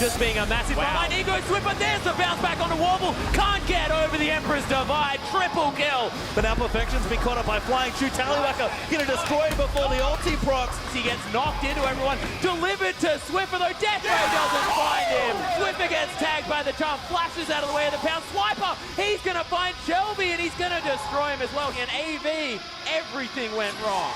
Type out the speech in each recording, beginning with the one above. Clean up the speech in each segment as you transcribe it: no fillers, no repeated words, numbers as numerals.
just being a massive wow. Ego sweep, but there's the bounce back on the Warble. Can't get over the Emperor's Divide. Triple kill. But now Perfection's been caught up by Flying Shoe. Tallywacker gonna destroy before the ulti procs. He gets knocked into everyone. Delivered to Swiffer, though Death Ray doesn't find him. Swiffer gets tagged by the Charm, flashes out of the way of the pound. Swiper, he's gonna find Shelby and he's gonna destroy him as well. And AV, everything went wrong.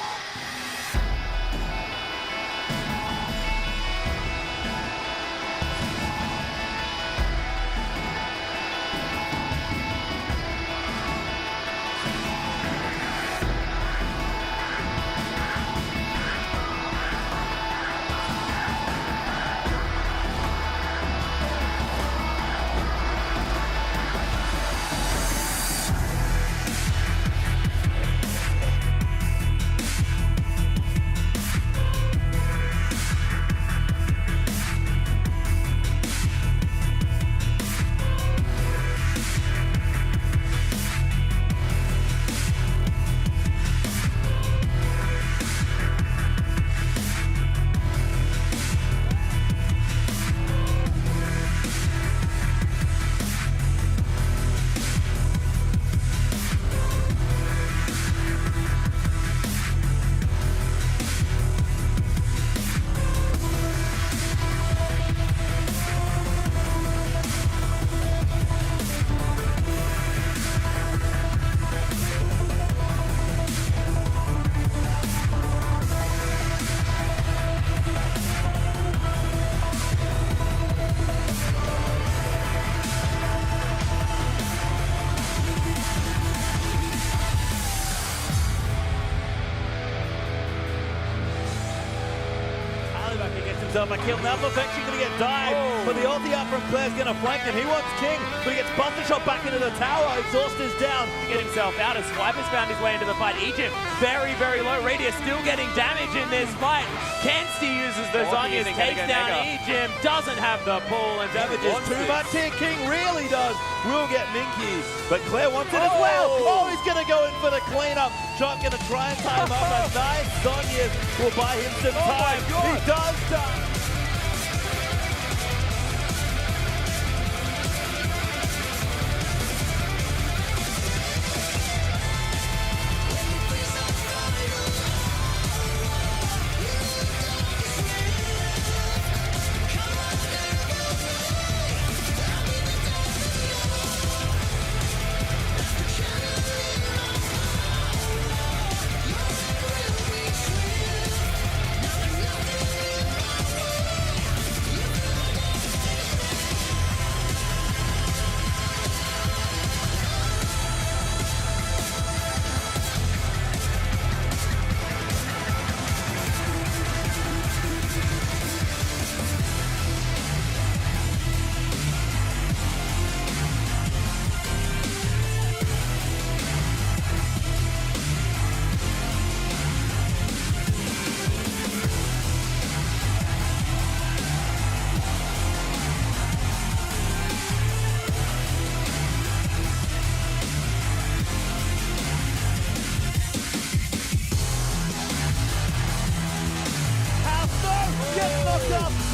A kill. Now Perfection gonna get dived, but the ulti out from Claire's gonna flank him. He wants King, but he gets Buster Shot back into the tower. Exhaust is down. Get himself out as Swiper's found his way into the fight. Egypt, very, very low. Radius still getting damage in this fight. Kensti uses the Zonyas, takes down Egypt, doesn't have the pull, and damage is too much here. King really does. Will get Minky, but Claire wants it as well. Oh, he's gonna go in for the cleanup. Shot gonna try and tie him up. A nice Zonyas will buy him some time. He does die.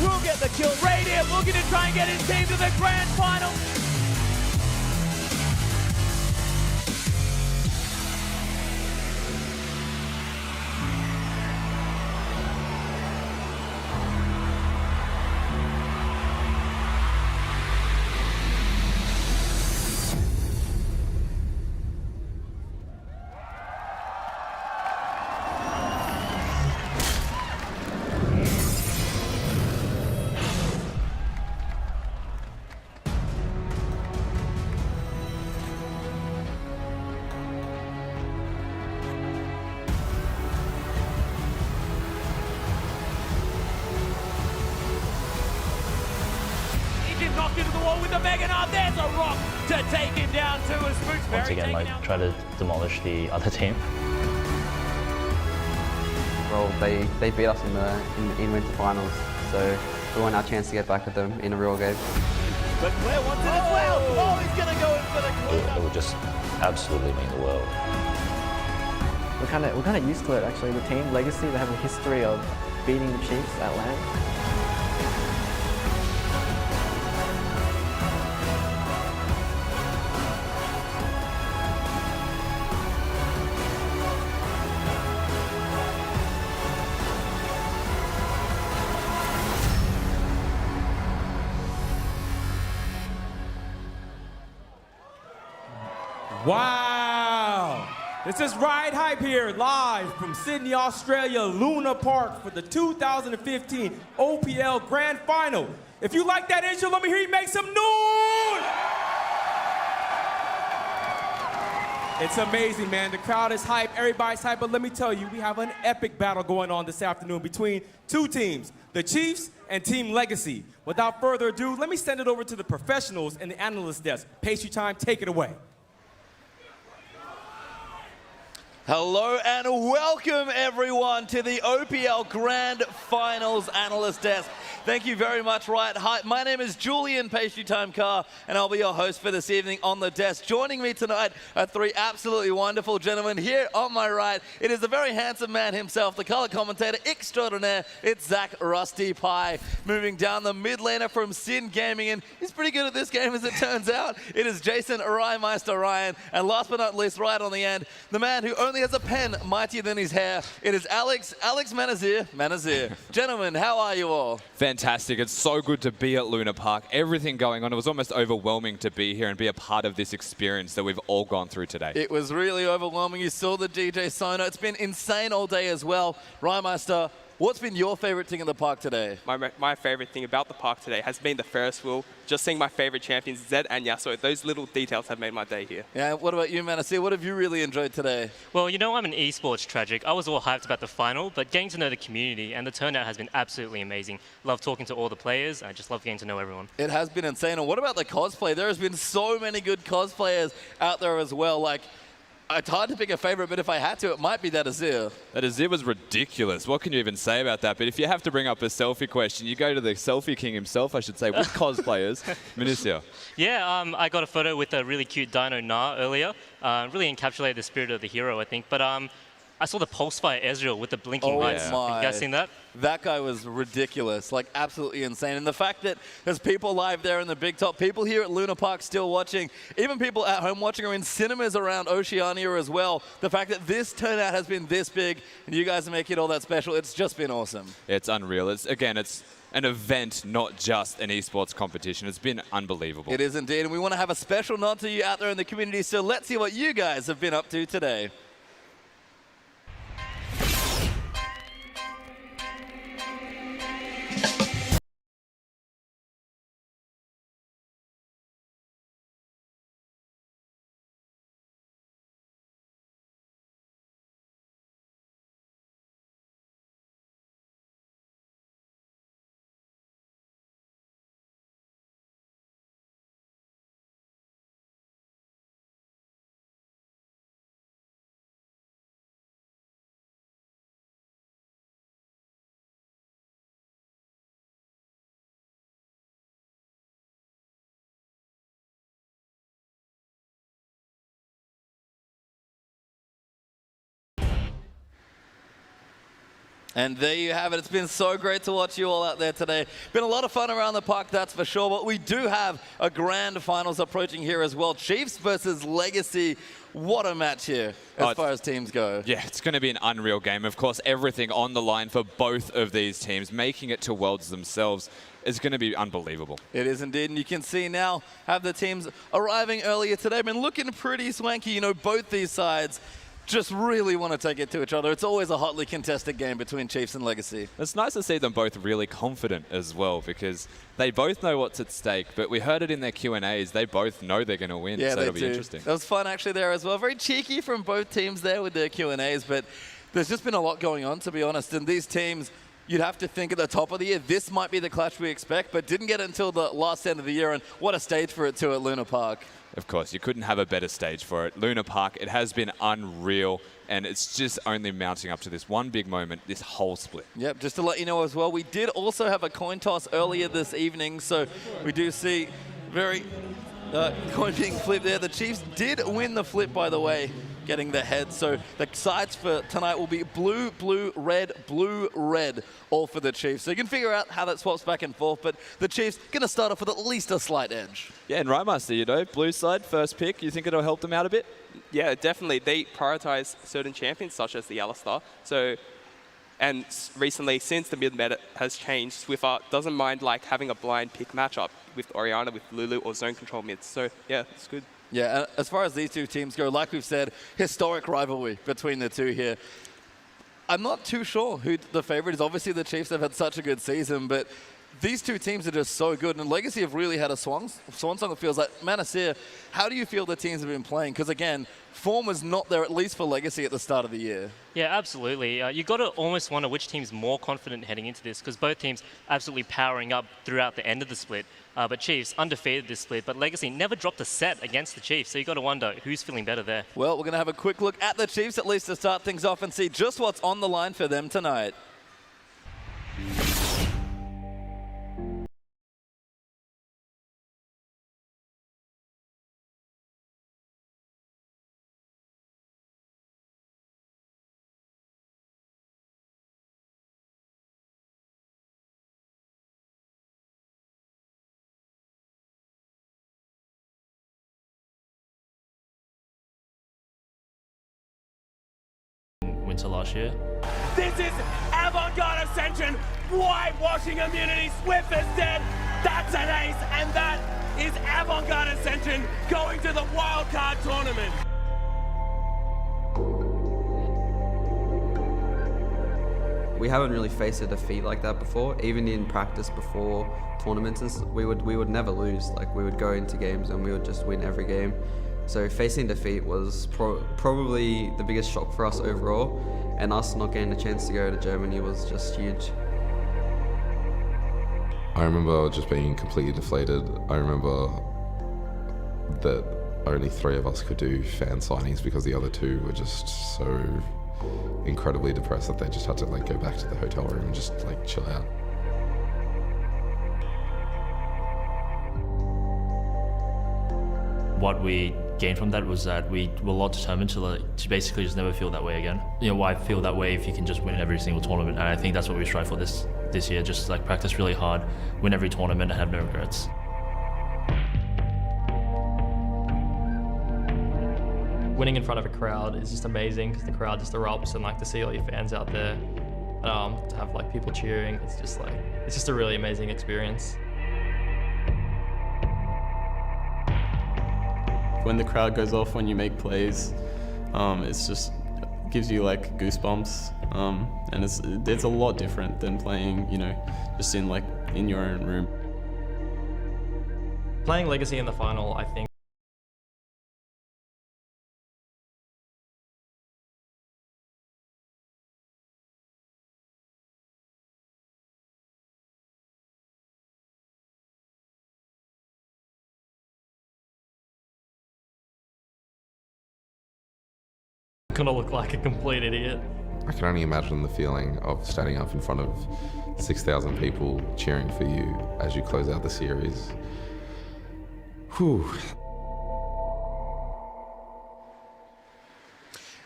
Will get the kill. Radiant looking to try and get his team to the grand final. Knocked into the wall with the Mega Knife. There's a rock to take him down too. As Spook's once again, like, try to demolish the other team. Well, they beat us in winter finals, so we want our chance to get back with them in a real game. But Claire wants it as well. Oh, he's going to go in for the cleanup. It would just absolutely mean the world. We're kind of used to it actually. The team legacy, they have a history of beating the Chiefs at LAN. Wow! This is Ride Hype here, live from Sydney, Australia, Luna Park for the 2015 OPL Grand Final. If you like that intro, let me hear you make some noise! It's amazing, man. The crowd is hype, everybody's hype, but let me tell you, we have an epic battle going on this afternoon between two teams, the Chiefs and Team Legacy. Without further ado, let me send it over to the professionals and the analyst desk. Pastry time, take it away. Hello and welcome everyone to the OPL Grand Finals Analyst Desk. Thank you very much, Riot Hype. My name is Julian Pastry Time Carr, and I'll be your host for this evening on the desk. Joining me tonight are three absolutely wonderful gentlemen. Here on my right, it is the very handsome man himself, the color commentator extraordinaire. It's Zach Rusty Pie. Moving down the mid laner from Sin Gaming, and he's pretty good at this game as it turns out. It is Jason Rymeister Ryan, and last but not least, right on the end, the man who only has a pen mightier than his hair. It is Alex Manazir. Gentlemen, how are you all? Fantastic. It's so good to be at Luna Park. Everything going on. It was almost overwhelming to be here and be a part of this experience that we've all gone through today. It was really overwhelming. You saw the DJ Sono. It's been insane all day as well. Rymeister, what's been your favorite thing in the park today? My favorite thing about the park today has been the Ferris wheel. Just seeing my favorite champions, Zed and Yasuo. Those little details have made my day here. Yeah, what about you, Manasir? What have you really enjoyed today? Well, you know I'm an esports tragic. I was all hyped about the final, but getting to know the community and the turnout has been absolutely amazing. Love talking to all the players. I just love getting to know everyone. It has been insane. And what about the cosplay? There has been so many good cosplayers out there as well. Like, it's hard to pick a favorite, but if I had to, it might be that Azir. That Azir was ridiculous. What can you even say about that? But if you have to bring up a selfie question, you go to the selfie king himself, I should say, with cosplayers. Minicia. Yeah, I got a photo with a really cute Dino Na earlier. Really encapsulated the spirit of the hero, I think. But I saw the Pulsefire Ezreal with the blinking lights. My. You guys seen that? That guy was ridiculous, like absolutely insane. And the fact that there's people live there in the big top, people here at Luna Park still watching, even people at home watching or in cinemas around Oceania as well. The fact that this turnout has been this big and you guys are making it all that special, it's just been awesome. It's unreal. It's an event, not just an esports competition. It's been unbelievable. It is indeed, and we want to have a special nod to you out there in the community, so let's see what you guys have been up to today. And there you have it. It's been so great to watch you all out there today. Been a lot of fun around the park, that's for sure. But we do have a grand finals approaching here as well. Chiefs versus Legacy. What a match here as far as teams go. Yeah, it's going to be an unreal game. Of course, everything on the line for both of these teams. Making it to Worlds themselves is going to be unbelievable. It is indeed, and you can see now have the teams arriving earlier today. Been looking pretty swanky. You know, both these sides just really want to take it to each other. It's always a hotly contested game between Chiefs and Legacy. It's nice to see them both really confident as well, because they both know what's at stake, but we heard it in their Q&As. They both know they're going to win, yeah, so it'll be interesting. That was fun actually there as well. Very cheeky from both teams there with their Q&As, but there's just been a lot going on, to be honest, and these teams, you'd have to think at the top of the year, this might be the clash we expect, but didn't get it until the last end of the year, and what a stage for it too at Luna Park. Of course, you couldn't have a better stage for it. Luna Park, it has been unreal, and it's just only mounting up to this one big moment, this whole split. Yep, just to let you know as well, we did also have a coin toss earlier this evening, so we do see very coin being flipped there. The Chiefs did win the flip, by the way, getting the head. So the sides for tonight will be blue, blue, red, all for the Chiefs. So you can figure out how that swaps back and forth, but the Chiefs going to start off with at least a slight edge. Yeah, and Rymeister, you know, blue side, first pick, you think it'll help them out a bit? Yeah, definitely. They prioritize certain champions, such as the Alistar. So, and recently, since the mid meta has changed, Swiffer doesn't mind like having a blind pick matchup with Orianna, with Lulu, or zone control mids. So yeah, it's good. Yeah, and as far as these two teams go, like we've said, historic rivalry between the two here. I'm not too sure who the favorite is. Obviously, the Chiefs have had such a good season, but these two teams are just so good. And Legacy have really had a swan song, it feels like. Manasir, how do you feel the teams have been playing? Because, again, form was not there, at least for Legacy, at the start of the year. Yeah, absolutely. You got to almost wonder which team's more confident heading into this, because both teams absolutely powering up throughout the end of the split. But Chiefs undefeated this split, but Legacy never dropped a set against the Chiefs, so you got to wonder who's feeling better there. Well, we're going to have a quick look at the Chiefs, at least to start things off, and see just what's on the line for them tonight. Winter last year. This is Avant-Garde Ascension, whitewashing immunity. Swift is dead. That's an ace, and that is Avant-Garde Ascension going to the wildcard tournament. We haven't really faced a defeat like that before. Even in practice before tournaments, we would never lose. Like, we would go into games and we would just win every game. So facing defeat was probably the biggest shock for us overall, and us not getting a chance to go to Germany was just huge. I remember just being completely deflated. I remember that only 3 of us could do fan signings because the other 2 were just so incredibly depressed that they just had to like go back to the hotel room and just like chill out. What we gained from that was that we were a lot determined to basically just never feel that way again. You know, why feel that way if you can just win every single tournament? And I think that's what we strive for this year, just like practice really hard, win every tournament and have no regrets. Winning in front of a crowd is just amazing, because the crowd just erupts, and like to see all your fans out there, to have like people cheering, it's just a really amazing experience. When the crowd goes off when you make plays, it's just gives you like goosebumps, and it's a lot different than playing, you know, just in your own room. Playing Legacy in the final, I think, gonna look like a complete idiot. I can only imagine the feeling of standing up in front of 6,000 people cheering for you as you close out the series. Whew.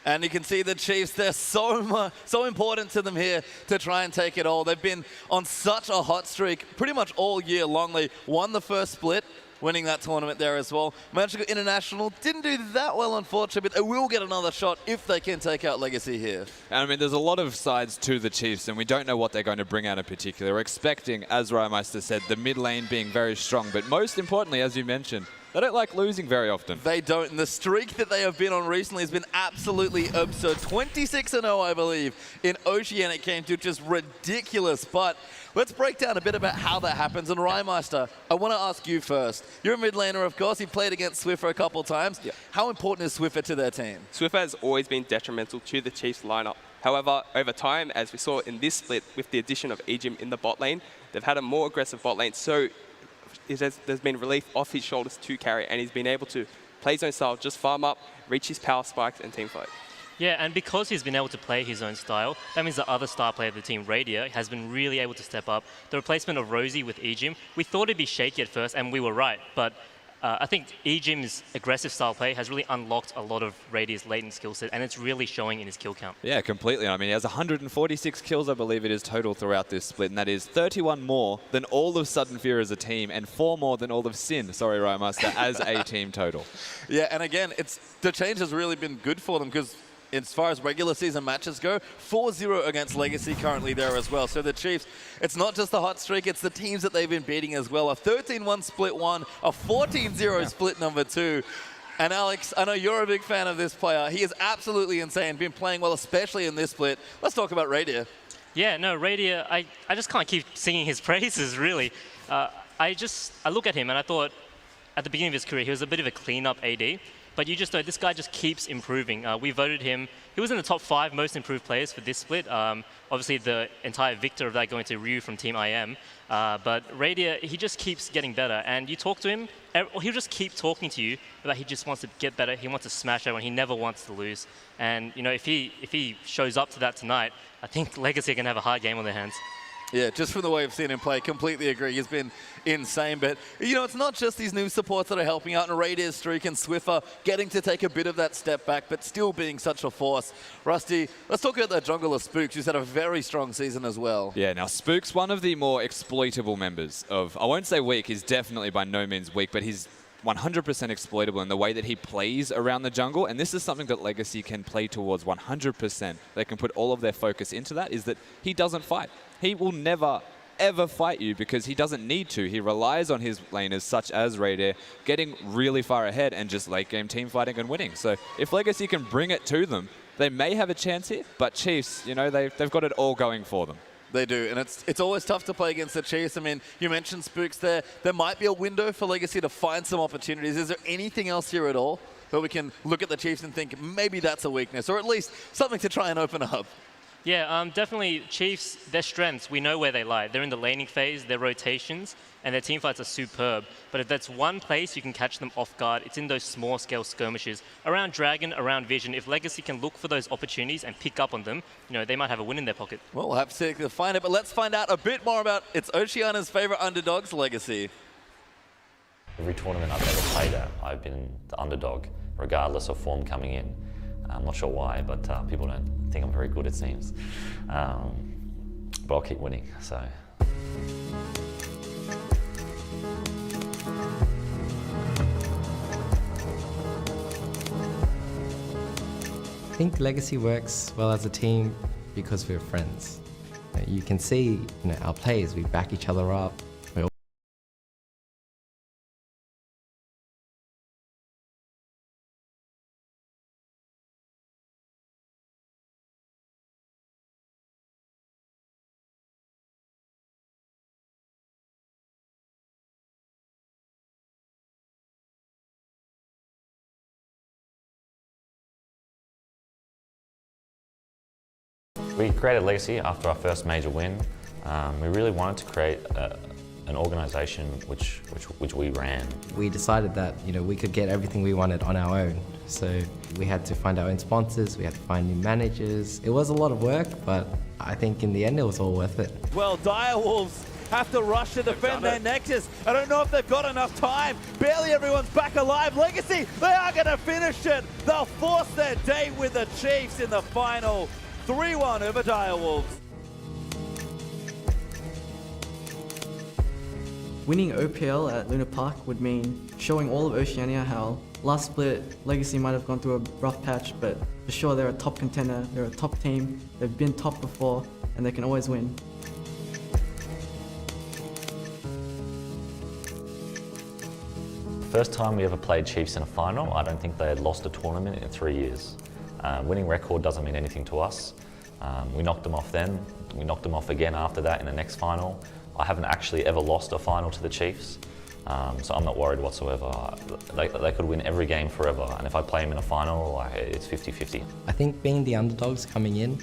And you can see the Chiefs, they're so important to them here to try and take it all. They've been on such a hot streak pretty much all year long. They won the first split, winning that tournament there as well. Managed to go international, didn't do that well unfortunately, but they will get another shot if they can take out Legacy here. And I mean, there's a lot of sides to the Chiefs, and we don't know what they're going to bring out in particular. We're expecting, as Rymeister said, the mid lane being very strong, but most importantly, as you mentioned, they don't like losing very often. They don't, and the streak that they have been on recently has been absolutely absurd. 26-0, I believe, in Oceanic Games, which is ridiculous. But let's break down a bit about how that happens. And Rymeister, I want to ask you first. You're a mid laner, of course. You played against Swiffer a couple of times. Yeah. How important is Swiffer to their team? Swiffer has always been detrimental to the Chiefs lineup. However, over time, as we saw in this split with the addition of Ejim in the bot lane, they've had a more aggressive bot lane. So there's been relief off his shoulders to carry, and he's been able to play his own style, just farm up, reach his power spikes, and team fight. Yeah, and because he's been able to play his own style, that means the other star player of the team, Radier, has been really able to step up. The replacement of Rosie with Ejim, we thought it'd be shaky at first, and we were right, but I think Ejim's aggressive style play has really unlocked a lot of Radier's latent skill set, and it's really showing in his kill count. Yeah, completely. I mean, he has 146 kills, I believe it is, total throughout this split, and that is 31 more than all of Sudden Fear as a team, and 4 more than all of Sin, sorry, Rymeister, as a team total. Yeah, and again, the change has really been good for them, because as far as regular season matches go, 4-0 against Legacy currently there as well. So the Chiefs, it's not just the hot streak, it's the teams that they've been beating as well. A 13-1 split 1, a 14-0 split number 2. And Alex, I know you're a big fan of this player. He is absolutely insane, been playing well, especially in this split. Let's talk about Radier. Yeah, no, Radier, I just can't keep singing his praises, really. I look at him and I thought, at the beginning of his career, he was a bit of a clean-up AD. But you just know this guy just keeps improving. We voted him. He was in the top 5 most improved players for this split. Obviously, the entire victor of that going to Ryu from Team IM. But Radier, he just keeps getting better. And you talk to him, he'll just keep talking to you about he just wants to get better. He wants to smash everyone. He never wants to lose. And you know, if he shows up to that tonight, I think Legacy are going to have a hard game on their hands. Yeah, just from the way I've seen him play, completely agree. He's been insane. But, you know, it's not just these new supports that are helping out, and Radier's streak and Swiffer getting to take a bit of that step back, but still being such a force. Rusty, let's talk about that jungler Spooks, who's had a very strong season as well. Yeah, now Spook's one of the more exploitable members of, I won't say weak, he's definitely by no means weak, but he's 100% exploitable in the way that he plays around the jungle, and this is something that Legacy can play towards 100%. They can put all of their focus into that, is that he doesn't fight. He will never, ever fight you because he doesn't need to. He relies on his laners, such as Radier, getting really far ahead and just late game team fighting and winning. So if Legacy can bring it to them, they may have a chance here, but Chiefs, you know, they've got it all going for them. They do, and it's always tough to play against the Chiefs. I mean, you mentioned Spooks there. There might be a window for Legacy to find some opportunities. Is there anything else here at all where we can look at the Chiefs and think maybe that's a weakness, or at least something to try and open up? Yeah, definitely Chiefs, their strengths, we know where they lie. They're in the laning phase, their rotations, and their team fights are superb. But if that's one place you can catch them off guard, it's in those small-scale skirmishes. Around Dragon, around Vision, if Legacy can look for those opportunities and pick up on them, you know, they might have a win in their pocket. Well, we'll have to find it, but let's find out a bit more about it's Oceania's favorite underdogs, Legacy. Every tournament I've ever played at, I've been the underdog, regardless of form coming in. I'm not sure why, but people don't think I'm very good, it seems. But I'll keep winning, so. I think Legacy works well as a team because we're friends. You can see, our players, we back each other up. We created Legacy after our first major win. We really wanted to create an organisation which we ran. We decided that we could get everything we wanted on our own. So we had to find our own sponsors, we had to find new managers. It was a lot of work, but I think in the end it was all worth it. Well, Direwolves have to rush to defend their Nexus. I don't know if they've got enough time. Barely everyone's back alive. Legacy, they are going to finish it. They'll force their date with the Chiefs in the final. 3-1 over Direwolves. Winning OPL at Luna Park would mean showing all of Oceania how last split Legacy might have gone through a rough patch, but for sure they're a top contender, they're a top team, they've been top before, and they can always win. First time we ever played Chiefs in a final, I don't think they had lost a tournament in 3 years. Winning record doesn't mean anything to us. We knocked them off then, we knocked them off again after that in the next final. I haven't actually ever lost a final to the Chiefs, so I'm not worried whatsoever. They could win every game forever, and if I play them in a final, it's 50-50. I think being the underdogs coming in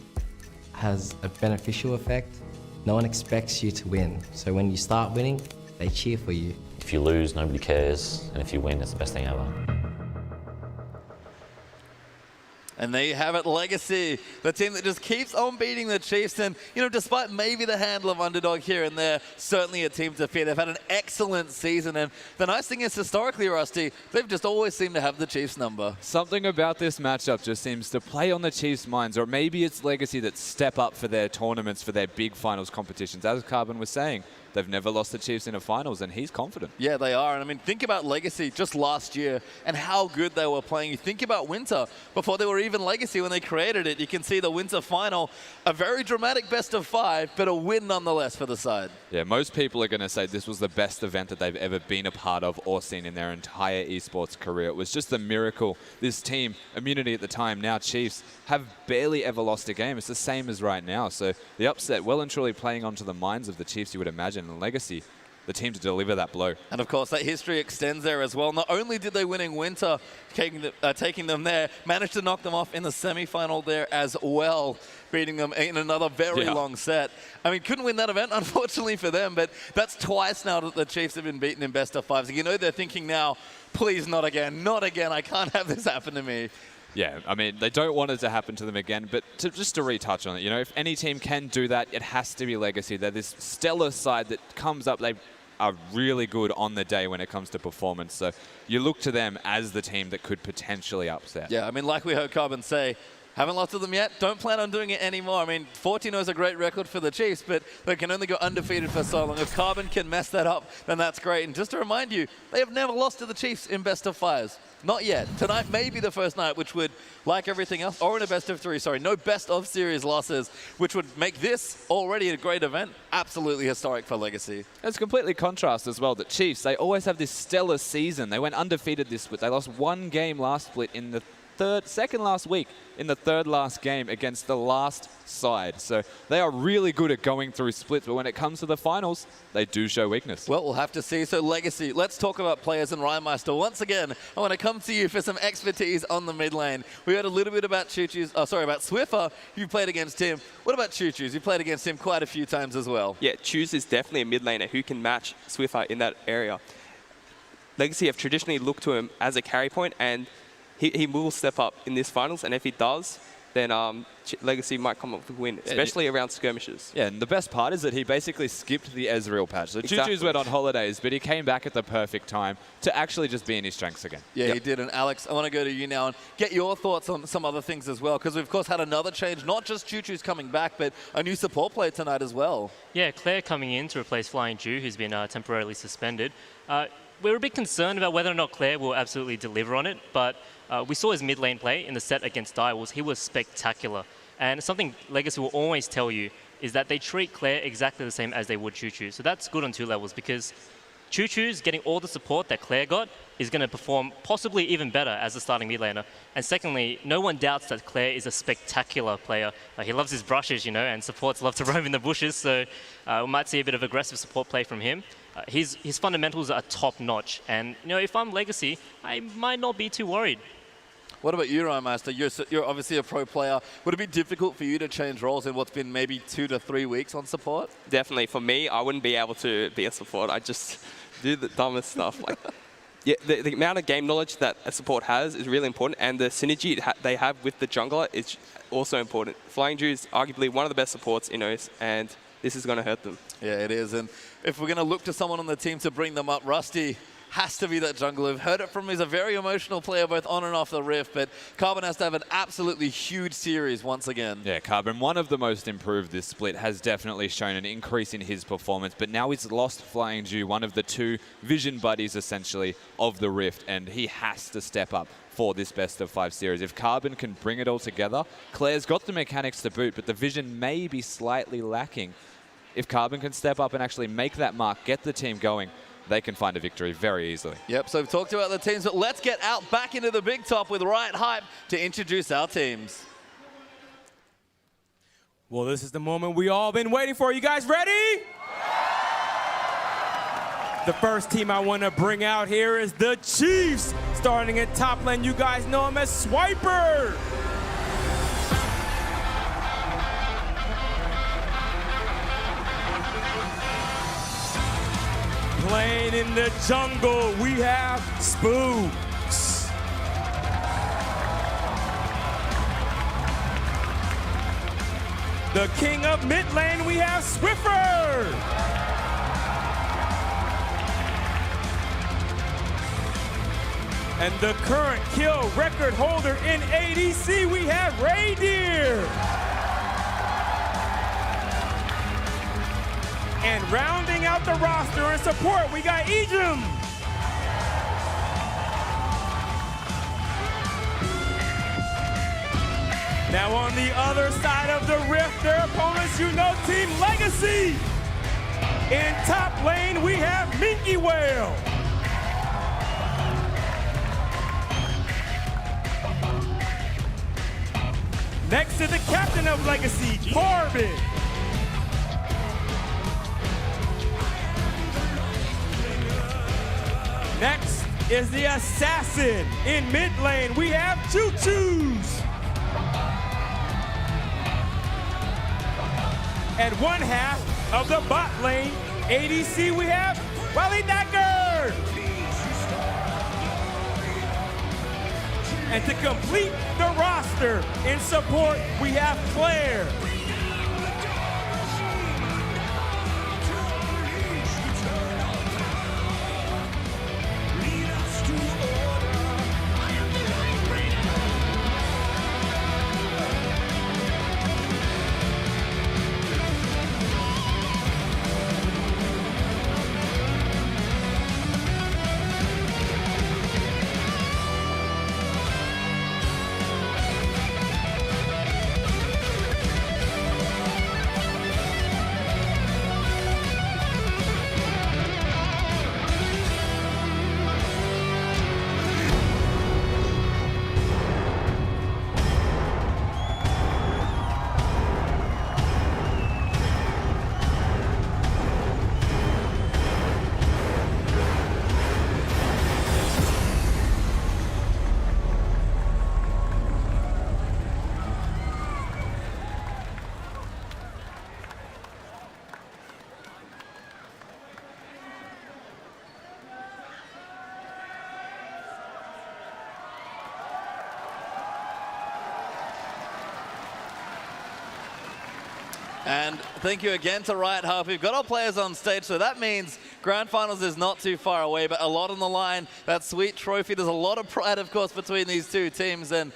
has a beneficial effect. No one expects you to win, so when you start winning, they cheer for you. If you lose, nobody cares, and if you win, it's the best thing ever. And there you have it, Legacy, the team that just keeps on beating the Chiefs. And, despite maybe the handle of underdog here and there, certainly a team to fear. They've had an excellent season. And the nice thing is, historically, Rusty, they've just always seemed to have the Chiefs' number. Something about this matchup just seems to play on the Chiefs' minds, or maybe it's Legacy that step up for their tournaments, for their big finals competitions. As Carbon was saying, they've never lost the Chiefs in a finals, and he's confident. Yeah, they are. And I mean, think about Legacy just last year and how good they were playing. You think about Winter before they were even Legacy when they created it. You can see the Winter final, a very dramatic best of 5, but a win nonetheless for the side. Yeah, most people are going to say this was the best event that they've ever been a part of or seen in their entire esports career. It was just a miracle. This team, Immunity at the time, now Chiefs, have barely ever lost a game. It's the same as right now. So the upset well and truly playing onto the minds of the Chiefs, you would imagine, and Legacy, the team to deliver that blow. And of course, that history extends there as well. Not only did they win in Winter, taking them there, managed to knock them off in the semi-final there as well, beating them in another very long set. I mean, couldn't win that event, unfortunately for them, but that's twice now that the Chiefs have been beaten in best of 5s. You know they're thinking now, please, not again, not again. I can't have this happen to me. Yeah, I mean, they don't want it to happen to them again, but just to retouch on it, you know, if any team can do that, it has to be Legacy. They're this stellar side that comes up. They are really good on the day when it comes to performance. So you look to them as the team that could potentially upset. Yeah, I mean, like we heard Carbon say, haven't lost to them yet, don't plan on doing it anymore. I mean, 14-0 is a great record for the Chiefs, but they can only go undefeated for so long. If Carbon can mess that up, then that's great. And just to remind you, they have never lost to the Chiefs in best of 5s. Not yet. Tonight may be the first night, which would, like everything else, or in a best of 3, sorry, no best of series losses, which would make this already a great event absolutely historic for Legacy. It's completely contrast as well. The Chiefs, they always have this stellar season. They went undefeated this split. They lost one game last split in the second last week in the third last game against the last side. So they are really good at going through splits, but when it comes to the finals, they do show weakness. Well, we'll have to see. So Legacy, let's talk about players and Rhymeister. Once again, I want to come to you for some expertise on the mid lane. We heard a little bit about about Swiffer. You played against him. What about Choo Choo's? You played against him quite a few times as well. Yeah, Choose is definitely a mid laner who can match Swiffer in that area. Legacy have traditionally looked to him as a carry point, and he will step up in this finals, and if he does, then Legacy might come up with a win, especially around skirmishes. Yeah, and the best part is that he basically skipped the Ezreal patch. So Choo Choo's went on holidays, but he came back at the perfect time to actually just be in his strengths again. Yeah, he did. And Alex, I want to go to you now and get your thoughts on some other things as well, because we've, of course, had another change, not just Choo Choo's coming back, but a new support player tonight as well. Yeah, Claire coming in to replace Flying Jew, who's been temporarily suspended. We're a bit concerned about whether or not Claire will absolutely deliver on it, but we saw his mid lane play in the set against Direwolves. He was spectacular. And something Legacy will always tell you is that they treat Claire exactly the same as they would Choo Choo. So that's good on 2 levels, because Choo Choo's getting all the support that Claire got is going to perform possibly even better as a starting mid laner. And secondly, no one doubts that Claire is a spectacular player. He loves his brushes, you know, and supports love to roam in the bushes, so we might see a bit of aggressive support play from him. His fundamentals are top-notch, and you know, if I'm Legacy, I might not be too worried. What about you, Rhymeister? You're obviously a pro player. Would it be difficult for you to change roles in what's been maybe 2 to 3 weeks on support? Definitely. For me, I wouldn't be able to be a support. I just do the dumbest stuff. Like, yeah, the amount of game knowledge that a support has is really important, and the synergy they have with the jungler is also important. Flying Jew is arguably one of the best supports in OS, and this is going to hurt them. Yeah, it is. And if we're going to look to someone on the team to bring them up, Rusty has to be that jungler. We've heard it from him. He's a very emotional player, both on and off the rift, but Carbon has to have an absolutely huge series once again. Yeah, Carbon, one of the most improved this split, has definitely shown an increase in his performance, but now he's lost Flying Jew, one of the 2 vision buddies, essentially, of the rift, and he has to step up for this best of 5 series. If Carbon can bring it all together, Claire's got the mechanics to boot, but the vision may be slightly lacking. If Carbon can step up and actually make that mark, get the team going, they can find a victory very easily. Yep, so we've talked about the teams, but let's get out back into the big top with Riot Hype to introduce our teams. Well, this is the moment we all been waiting for. You guys ready? The first team I want to bring out here is the Chiefs. Starting at top lane, you guys know him as Swiper. Playing in the jungle, we have Spooks. The king of mid lane, we have Swiffer. And the current kill record holder in ADC, we have Reindeer. And rounding out the roster in support, we got Ejim. Now on the other side of the rift, their opponents, you know, Team Legacy. In top lane, we have Minky Whale. Next to the captain of Legacy, Corbin. Next is the assassin. In mid lane, we have Choo Choos. At one half of the bot lane, ADC, we have Wally Dagger. And to complete the roster in support, we have Claire. And thank you again to Riot Half. We've got our players on stage, so that means Grand Finals is not too far away, but a lot on the line. That sweet trophy, there's a lot of pride, of course, between these two teams. And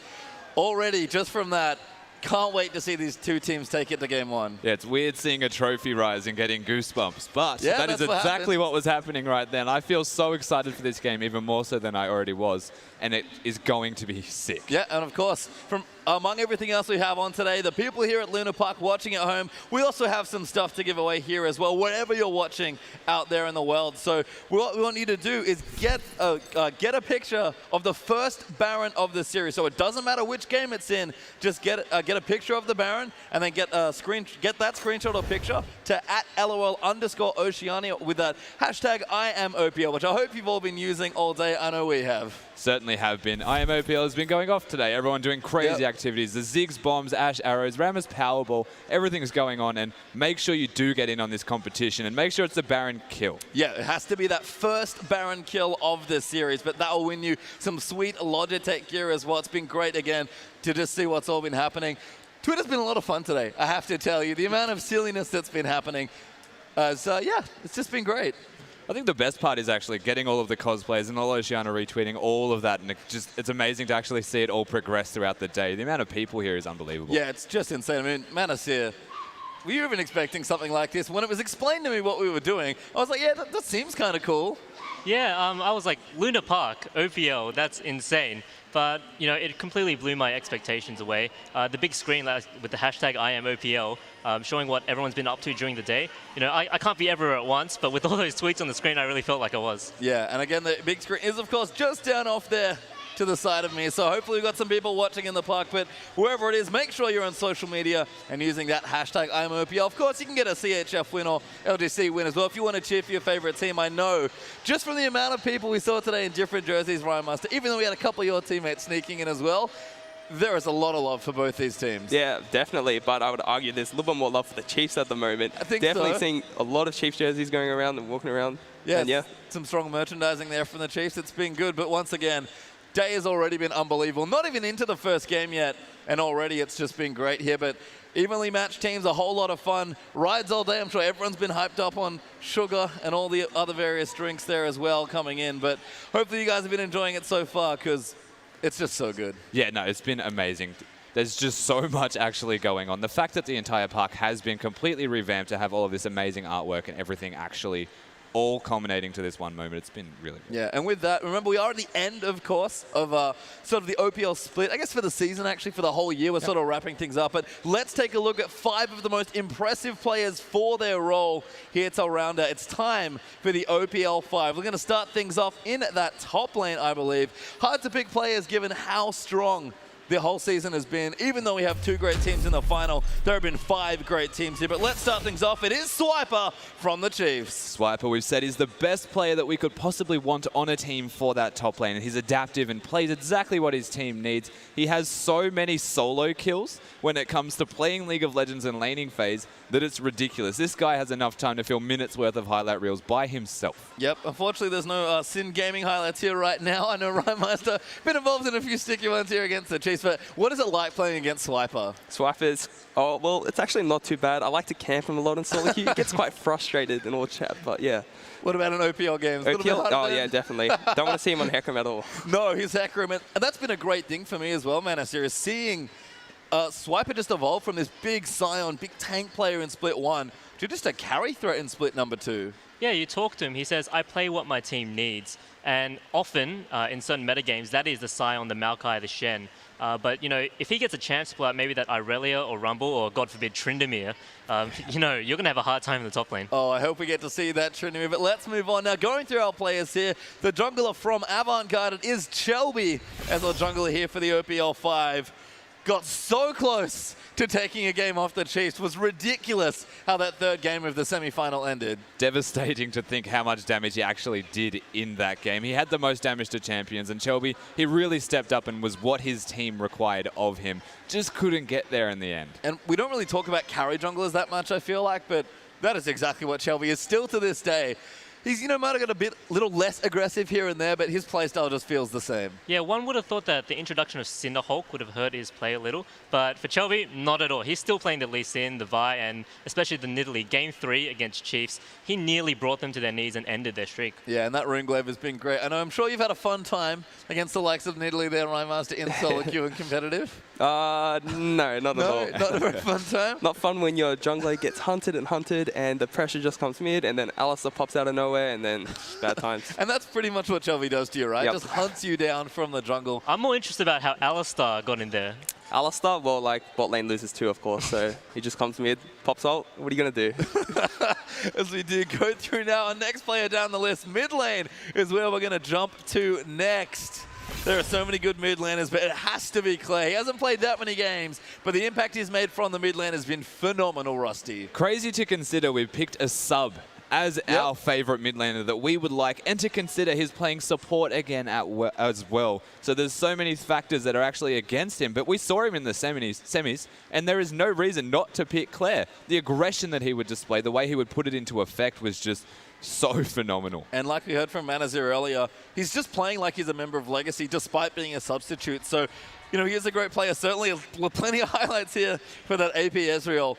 already, just from that, can't wait to see these two teams take it to game one. Yeah, it's weird seeing a trophy rise and getting goosebumps, but yeah, that is exactly what was happening right then. I feel so excited for this game, even more so than I already was, and it is going to be sick. Yeah, and of course, from among everything else we have on today, the people here at Luna Park watching at home, we also have some stuff to give away here as well, wherever you're watching out there in the world. So what we want you to do is get a picture of the first Baron of the series. So it doesn't matter which game it's in, just get a picture of the Baron and then get that screenshot or picture to @LOL_Oceania with that hashtag #IamOPL, which I hope you've all been using all day. I know we have. Certainly have been. IamOPL has been going off today. Everyone doing crazy activities. The Ziggs, bombs, Ash arrows, Rammus Powerball, everything's going on. And make sure you do get in on this competition and make sure it's the Baron kill. Yeah, it has to be that first Baron kill of this series, but that will win you some sweet Logitech gear as well. It's been great again to just see what's all been happening. Twitter's been a lot of fun today, I have to tell you. The amount of silliness that's been happening. So yeah, it's just been great. I think the best part is actually getting all of the cosplayers and all Oceania retweeting all of that, and it's amazing to actually see it all progress throughout the day. The amount of people here is unbelievable. Yeah, it's just insane. I mean, Manasir, were you even expecting something like this? When it was explained to me what we were doing, I was like, yeah, that seems kind of cool. Yeah, I was like, Luna Park, OPL, that's insane. But, you know, it completely blew my expectations away. The big screen with the hashtag #IamOPL showing what everyone's been up to during the day. You know, I can't be everywhere at once, but with all those tweets on the screen, I really felt like I was. Yeah, and again, the big screen is, of course, just down off there to the side of me. So hopefully we've got some people watching in the park, but wherever it is, make sure you're on social media and using that hashtag #IamOPL. Of course, you can get a CHF win or LGC win as well if you want to cheer for your favorite team. I know, just from the amount of people we saw today in different jerseys, Ryan Master, even though we had a couple of your teammates sneaking in as well, there is a lot of love for both these teams. Yeah, definitely, but I would argue there's a little bit more love for the Chiefs at the moment. I think definitely so. Seeing a lot of Chiefs jerseys going around and walking around. Yeah, and yeah. Some strong merchandising there from the Chiefs. It's been good, but once again, day has already been unbelievable. Not even into the first game yet, and already it's just been great here. But evenly matched teams, a whole lot of fun. Rides all day. I'm sure everyone's been hyped up on sugar and all the other various drinks there as well coming in. But hopefully you guys have been enjoying it so far because it's just so good. Yeah, no, it's been amazing. There's just so much actually going on. The fact that the entire park has been completely revamped to have all of this amazing artwork and everything actually all culminating to this one moment. It's been really good. Yeah, and with that, remember, we are at the end, of course, of sort of the OPL split. I guess for the season, actually, for the whole year, we're sort of wrapping things up. But let's take a look at 5 of the most impressive players for their role here to Rounder. It's time for the OPL 5. We're going to start things off in that top lane, I believe. Hard to pick players given how strong the whole season has been. Even though we have 2 great teams in the final, there have been 5 great teams here. But let's start things off. It is Swiper from the Chiefs. Swiper, we've said, is the best player that we could possibly want on a team for that top lane. And he's adaptive and plays exactly what his team needs. He has so many solo kills when it comes to playing League of Legends and laning phase that it's ridiculous. This guy has enough time to fill minutes worth of highlight reels by himself. Yep, unfortunately there's no Sin Gaming highlights here right now. I know Ryan Meister been involved in a few sticky ones here against the Chiefs, but what is it like playing against Swiper? Swiper's, oh, well, it's actually not too bad. I like to camp him a lot in solo queue. He gets quite frustrated in all chat, but yeah. What about an OPL game? OPL? Oh, yeah, definitely. Don't want to see him on Hecarim at all. No, he's Hecarim. And that's been a great thing for me as well, man. Is seeing Swiper just evolve from this big Scion, big tank player in Split 1 to just a carry threat in Split number 2. Yeah, you talk to him. He says, I play what my team needs. And often, in certain metagames, that is the Scion, the Maokai, the Shen. But, you know, if he gets a chance to pull out maybe that Irelia or Rumble or, God forbid, Tryndamere, you know, you're going to have a hard time in the top lane. Oh, I hope we get to see that Tryndamere. But let's move on now. Going through our players here, the jungler from Avantgarde, it is Shelby as our jungler here for the OPL 5. Got so close to taking a game off the Chiefs. Was ridiculous how that 3rd game of the semi-final ended. Devastating to think how much damage he actually did in that game. He had the most damage to champions, and Shelby, he really stepped up and was what his team required of him. Just couldn't get there in the end. And we don't really talk about carry junglers that much, I feel like, but that is exactly what Shelby is still to this day. He's, you know, might have got a little less aggressive here and there, but his playstyle just feels the same. Yeah, one would have thought that the introduction of Cinderhulk would have hurt his play a little, but for Shelby, not at all. He's still playing the Lee Sin, the Vi, and especially the Nidalee. Game 3 against Chiefs, he nearly brought them to their knees and ended their streak. Yeah, and that Runeglaive has been great. And I'm sure you've had a fun time against the likes of Nidalee there, Ryan Master, in solo queue and competitive. No, not at all. Not a very fun time? Not fun when your jungler gets hunted and the pressure just comes mid and then Alistar pops out of nowhere and then bad times. And that's pretty much what Shelby does to you, right? Yep. Just hunts you down from the jungle. I'm more interested about how Alistar got in there. Alistar, well, like, bot lane loses too, of course, so he just comes mid, pops ult. What are you going to do? As we do go through now, our next player down the list, mid lane, is where we're going to jump to next. There are so many good mid laners, but it has to be Clay. He hasn't played that many games, but the impact he's made from the mid lane has been phenomenal, Rusty. Crazy to consider we've picked a sub as our favorite mid laner that we would like, and to consider he's playing support again as well. So there's so many factors that are actually against him, but we saw him in the semis, and there is no reason not to pick Claire. The aggression that he would display, the way he would put it into effect was just so phenomenal. And like we heard from Manazir earlier, he's just playing like he's a member of Legacy despite being a substitute. So, you know, he is a great player. Certainly plenty of highlights here for that AP Ezreal.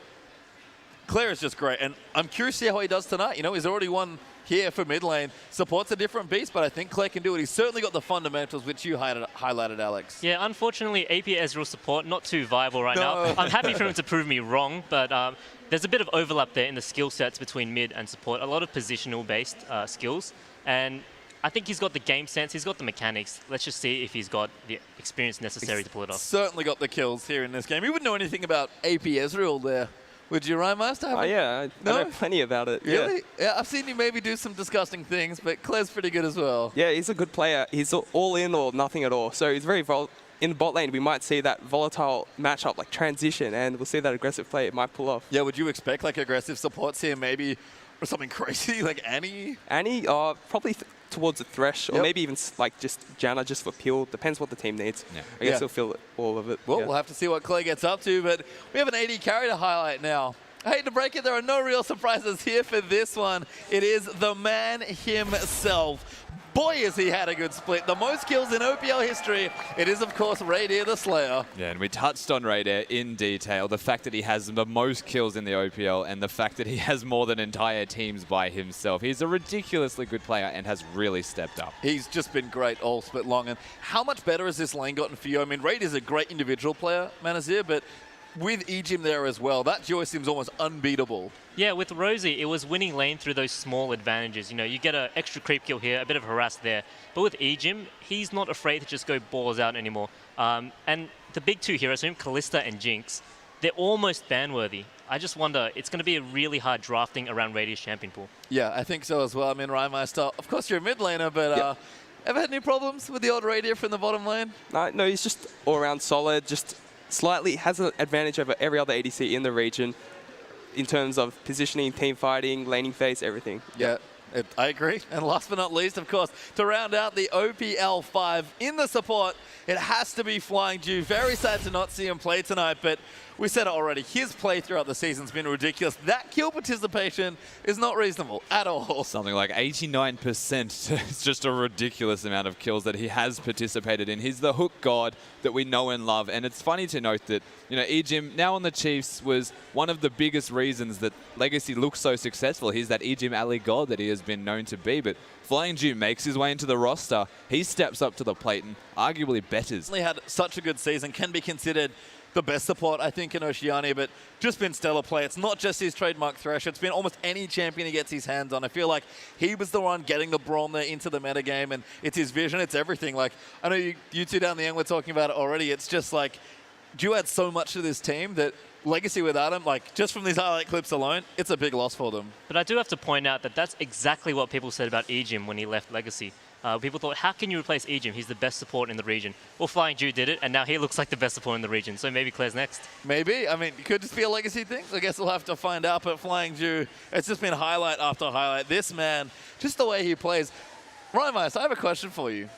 Claire is just great, and I'm curious to see how he does tonight. You know, he's already won here for mid lane. Support's a different beast, but I think Claire can do it. He's certainly got the fundamentals, which you highlighted, Alex. Yeah, unfortunately, AP Ezreal support, not too viable right now. I'm happy for him to prove me wrong, but there's a bit of overlap there in the skill sets between mid and support. A lot of positional-based skills, and I think he's got the game sense, he's got the mechanics. Let's just see if he's got the experience necessary to pull it off. Certainly got the kills here in this game. You wouldn't know anything about AP Ezreal there. Would you, Ryan Master? Oh, yeah. I know plenty about it. Really? Yeah, I've seen you maybe do some disgusting things, but Claire's pretty good as well. Yeah, he's a good player. He's all in or nothing at all. So he's very in the bot lane, we might see that volatile matchup, like transition, and we'll see that aggressive play. It might pull off. Yeah, would you expect like aggressive supports here maybe, or something crazy like Annie? Annie, probably towards the Thresh, or maybe even like just Janna just for peel. Depends what the team needs. Yeah. I guess he'll feel all of it. Well, we'll have to see what Clay gets up to, but we have an AD carry to highlight now. I hate to break it, there are no real surprises here for this one. It is the man himself. Boy, has he had a good split. The most kills in OPL history. It is, of course, Radier the Slayer. Yeah, and we touched on Radier in detail. The fact that he has the most kills in the OPL and the fact that he has more than entire teams by himself. He's a ridiculously good player and has really stepped up. He's just been great all split long. And how much better has this lane gotten for you? I mean, Radier's a great individual player, Manazir, but with Ejim there as well, that duo seems almost unbeatable. Yeah, with Rosie, it was winning lane through those small advantages. You know, you get an extra creep kill here, a bit of harass there. But with Ejim, he's not afraid to just go balls out anymore. And the big two heroes, Kalista and Jinx, they're almost ban-worthy. I just wonder, it's going to be a really hard drafting around Radier's champion pool. Yeah, I think so as well. I mean, Rymeister, of course you're a mid laner, but ever had any problems with the old Radier from the bottom lane? No, he's just all-around solid, just slightly has an advantage over every other ADC in the region in terms of positioning, team fighting, laning phase, everything. Yeah, I agree. And last but not least, of course, to round out the OPL 5 in the support, it has to be Flying Dew. Very sad to not see him play tonight, but we said it already. His play throughout the season's been ridiculous. That kill participation is not reasonable at all. Something like 89%. It's just a ridiculous amount of kills that he has participated in. He's the hook god that we know and love. And it's funny to note that, you know, Ejim, now on the Chiefs, was one of the biggest reasons that Legacy looks so successful. He's that Ejim alley god that he has been known to be. But Flying Dew makes his way into the roster. He steps up to the plate and arguably betters. He had such a good season, can be considered the best support, I think, in Oceania, but just been stellar play. It's not just his trademark Thresh. It's been almost any champion he gets his hands on. I feel like he was the one getting the Braum there into the metagame, and it's his vision, it's everything. Like, I know you two down the end were talking about it already. It's just like, Dew adds so much to this team that Legacy without him, like, just from these highlight clips alone, it's a big loss for them. But I do have to point out that that's exactly what people said about Ejim when he left Legacy. People thought, how can you replace Ejim? He's the best support in the region. Well, Flying Dew did it, and now he looks like the best support in the region. So maybe Claire's next. Maybe. I mean, it could just be a Legacy thing. I guess we'll have to find out. But Flying Dew, it's just been highlight after highlight. This man, just the way he plays. Rymeister, I have a question for you.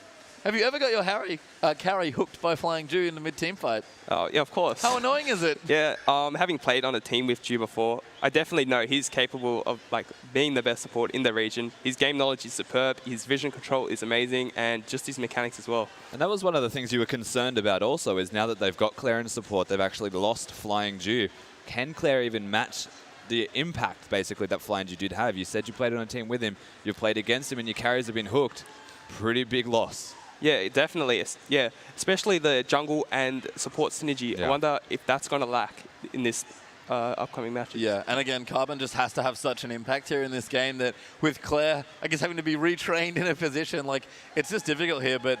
Have you ever got your carry hooked by Flying Dew in the mid-team fight? Oh, yeah, of course. How annoying is it? Yeah, having played on a team with Dew before, I definitely know he's capable of like being the best support in the region. His game knowledge is superb, his vision control is amazing, and just his mechanics as well. And that was one of the things you were concerned about also, is now that they've got Claire in support, they've actually lost Flying Dew. Can Claire even match the impact, basically, that Flying Dew did have? You said you played on a team with him, you played against him, and your carries have been hooked. Pretty big loss. Yeah, definitely. Yeah, especially the jungle and support synergy. Yeah. I wonder if that's going to lack in this upcoming match. Yeah, and again, Carbon just has to have such an impact here in this game that with Claire, I guess, having to be retrained in a position, like, it's just difficult here. But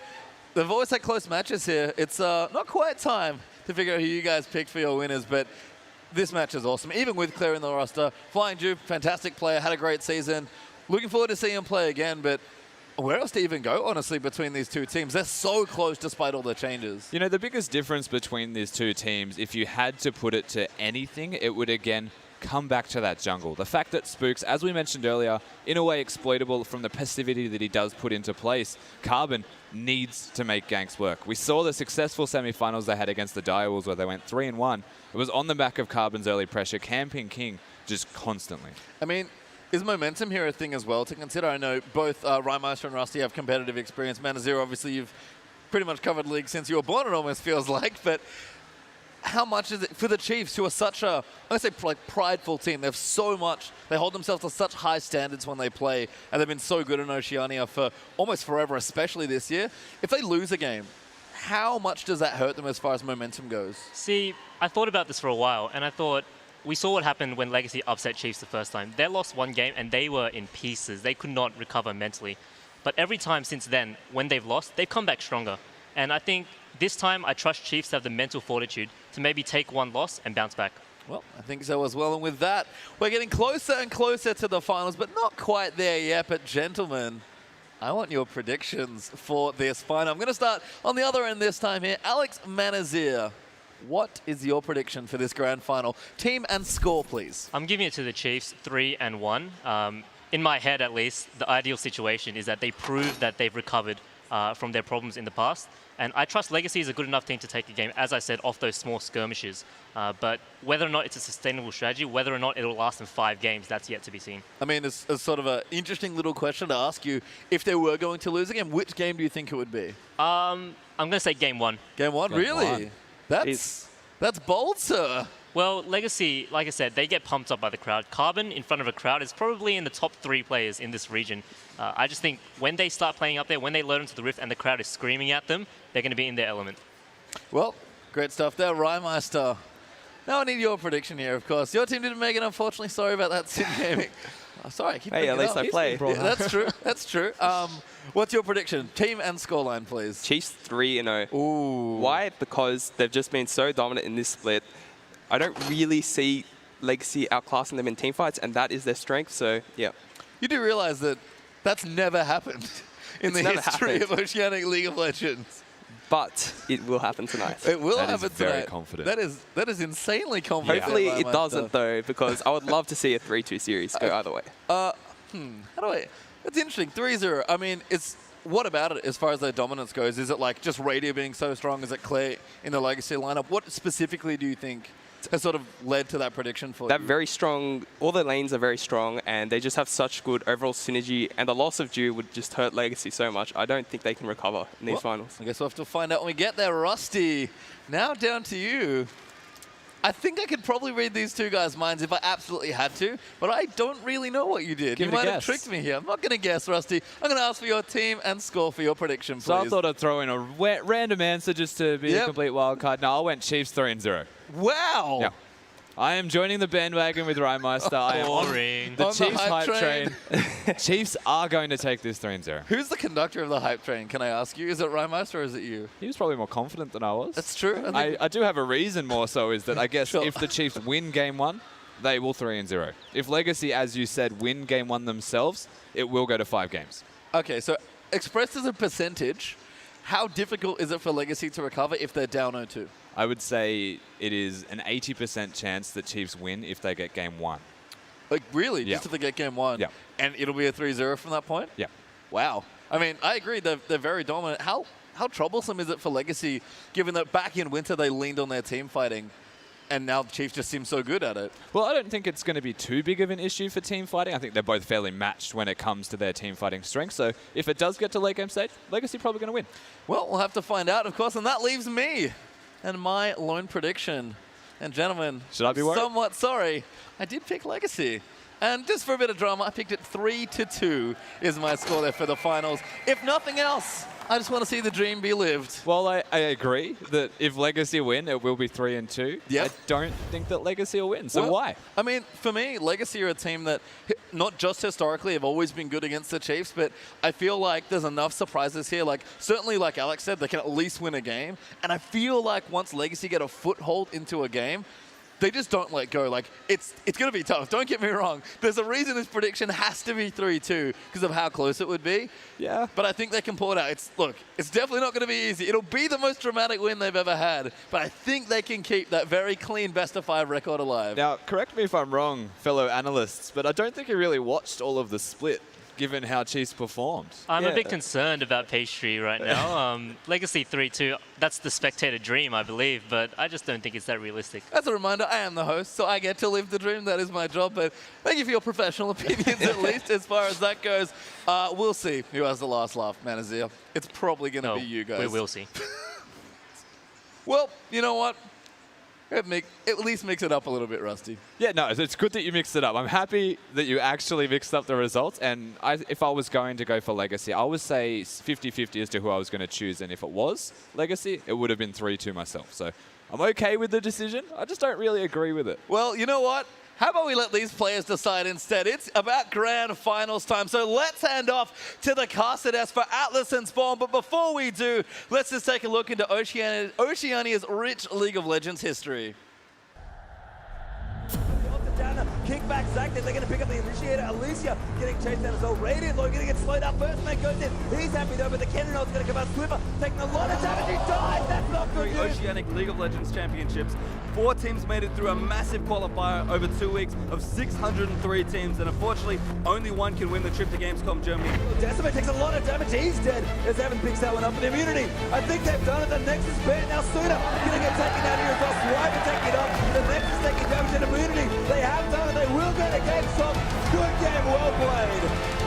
they've always had close matches here. It's not quite time to figure out who you guys picked for your winners, but this match is awesome. Even with Claire in the roster, Flying Dew, fantastic player, had a great season. Looking forward to seeing him play again, but where else to even go, honestly, between these two teams? They're so close despite all the changes. You know, the biggest difference between these two teams, if you had to put it to anything, it would, again, come back to that jungle. The fact that Spooks, as we mentioned earlier, in a way exploitable from the passivity that he does put into place, Carbon needs to make ganks work. We saw the successful semi-finals they had against the Direwolves where they went 3-1. It was on the back of Carbon's early pressure, camping King just constantly. I mean, is momentum here a thing as well to consider? I know both Rymeister and Rusty have competitive experience. Manazir, obviously, you've pretty much covered League since you were born, it almost feels like. But how much is it for the Chiefs, who are such a, I say, like, prideful team? They have so much, they hold themselves to such high standards when they play, and they've been so good in Oceania for almost forever, especially this year. If they lose a game, how much does that hurt them as far as momentum goes? See, I thought about this for a while, and I thought, we saw what happened when Legacy upset Chiefs the first time. They lost one game, and they were in pieces. They could not recover mentally. But every time since then, when they've lost, they've come back stronger. And I think this time, I trust Chiefs to have the mental fortitude to maybe take one loss and bounce back. Well, I think so as well. And with that, we're getting closer and closer to the finals, but not quite there yet. But gentlemen, I want your predictions for this final. I'm going to start on the other end this time here. Alex Manazir, what is your prediction for this grand final? Team and score, please. I'm giving it to the Chiefs 3-1. in my head at least, the ideal situation is that they prove that they've recovered from their problems in the past. And I trust Legacy is a good enough team to take a game, as I said, off those small skirmishes. But whether or not it's a sustainable strategy, whether or not it'll last them 5 games, that's yet to be seen. I mean, it's sort of an interesting little question to ask you. If they were going to lose again, which game do you think it would be? I'm going to say game 1. Game 1? Really? That's bold, sir. Well, Legacy, like I said, they get pumped up by the crowd. Carbon in front of a crowd is probably in the top 3 players in this region. I just think when they start playing up there, when they load into the Rift and the crowd is screaming at them, they're going to be in their element. Well, great stuff there, Rymeister. Now I need your prediction here, of course. Your team didn't make it, unfortunately. Sorry about that, Sim Gaming. Sorry, I keep Hey, at least I play. Yeah, that's true. That's true. What's your prediction? Team and scoreline, please. Chiefs 3-0. Ooh. Why? Because they've just been so dominant in this split. I don't really see Legacy outclassing them in team fights, and that is their strength, so yeah. You do realize that that's never happened in the history of Oceanic League of Legends. But it will happen tonight. It will happen tonight. Very confident. That is insanely confident. Hopefully it doesn't, though, because I would love to see a 3-2 series go either way. How do I... That's interesting. 3-0. I mean, it's... What about it as far as their dominance goes? Is it like just Radio being so strong? Is it Claire in the Legacy lineup? What specifically do you think has sort of led to that prediction for you? They're very strong. All their lanes are very strong, and they just have such good overall synergy. And the loss of Dew would just hurt Legacy so much. I don't think they can recover in these finals. I guess we'll have to find out when we get there. Rusty, now down to you. I think I could probably read these two guys' minds if I absolutely had to, but I don't really know what you did. Give you it a might have guess. tricked me here. I'm not going to guess, Rusty. I'm going to ask for your team and score for your prediction, please. So I thought I'd throw in a random answer just to be a complete wild card. No, I went Chiefs 3-0. Wow. Yeah. I am joining the bandwagon with Rymeister. I am on Boring. the On the Chiefs hype hype train. train. Chiefs are going to take this 3-0. Who's the conductor of the hype train, can I ask you? Is it Rymeister or is it you? He was probably more confident than I was. That's true. I do have a reason more so is that I guess Sure. if the Chiefs win game 1, they will 3-0. If Legacy, as you said, win game 1 themselves, it will go to 5 games. Okay, so expressed as a percentage, how difficult is it for Legacy to recover if they're down 0-2? I would say it is an 80% chance that Chiefs win if they get game 1. Like, really? Yeah. Just if they get game 1? Yeah. And it'll be a 3-0 from that point? Yeah. Wow. I mean, I agree. They're very dominant. How troublesome is it for Legacy, given that back in winter they leaned on their team fighting, and now the Chiefs just seem so good at it? Well, I don't think it's going to be too big of an issue for team fighting. I think they're both fairly matched when it comes to their team fighting strength. So if it does get to late game stage, Legacy probably going to win. Well, we'll have to find out, of course, and that leaves me and my lone prediction. And gentlemen, Should I be worried? somewhat sorry, I did pick Legacy. And just for a bit of drama, I picked it 3-2 is my score there for the finals. If nothing else, I just want to see the dream be lived. Well, I agree that if Legacy win, it will be 3-2. Yep. I don't think that Legacy will win. So Well, why? I mean, for me, Legacy are a team that, not just historically, have always been good against the Chiefs, but I feel like there's enough surprises here. Like, certainly, like Alex said, they can at least win a game. And I feel like once Legacy get a foothold into a game, they just don't let go. Like, it's going to be tough. Don't get me wrong. There's a reason this prediction has to be 3-2 because of how close it would be. Yeah. But I think they can pull it out. It's definitely not going to be easy. It'll be the most dramatic win they've ever had. But I think they can keep that very clean best-of-5 record alive. Now, correct me if I'm wrong, fellow analysts, but I don't think you really watched all of the split, given how Chiefs performed. I'm a bit concerned about Pastry right now. Legacy 3-2, that's the spectator dream, I believe, but I just don't think it's that realistic. As a reminder, I am the host, so I get to live the dream. That is my job. But thank you for your professional opinions, at least, as far as that goes. We'll see who has the last laugh, Manazir. It's probably going to be you guys. We will see. Well, you know what? At least mix it up a little bit, Rusty. Yeah, no, it's good that you mixed it up. I'm happy that you actually mixed up the results. And if I was going to go for Legacy, I would say 50-50 as to who I was going to choose. And if it was Legacy, it would have been 3-2 myself. So I'm okay with the decision. I just don't really agree with it. Well, you know what? How about we let these players decide instead? It's about grand finals time. So let's hand off to the Cassides for Atlas and Spawn. But before we do, let's just take a look into Oceania's rich League of Legends history. King back Zach. They're going to pick up the initiator. Alicia getting chased down as well. Radiant Lord going to get slowed up. First man goes in. He's happy though, but the cannon is going to come out. Swiffer taking a lot of damage. He died. That's not good news. Oceanic League of Legends Championships. 4 teams made it through a massive qualifier over 2 weeks of 603 teams, and unfortunately, only one can win the trip to Gamescom Germany. Decimate takes a lot of damage. He's dead as Evan picks that one up for the immunity. I think they've done it. The Nexus beat now sooner. Going to get taken out here as well. Swiper taking it up. The Nexus taking damage and immunity. They have done it. They will go to Gamescom. Good game. Well played.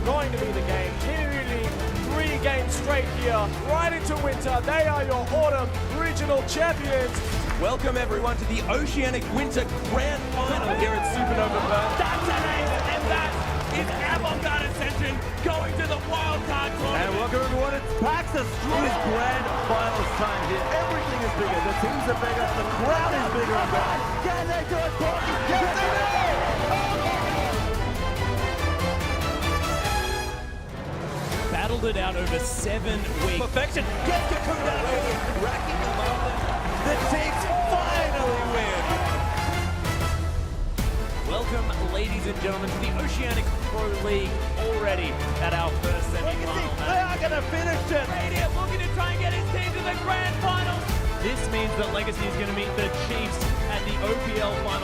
Going to be the game. Nearly 3 games straight here, right into winter. They are your autumn regional champions. Welcome everyone to the Oceanic Winter Grand Final here at Supernova Perth. That's an ace, and that is Avant-Garde Ascension going to the wildcard tournament. And welcome everyone, it's Paxus. It is grand finals time here. Everything is bigger, the teams are bigger, the crowd is bigger and better. Can they do it, Corky? Yes, they do! Battled it out over 7 weeks. Perfection, gets Cocoon out of it, racking them up. The teams finally win. Welcome, ladies and gentlemen, to the Oceanic Pro League already at our first semi-final match. They are going to finish it. Radiant looking to try and get his team to the grand final. This means that Legacy is going to meet the Chiefs at the OPL final.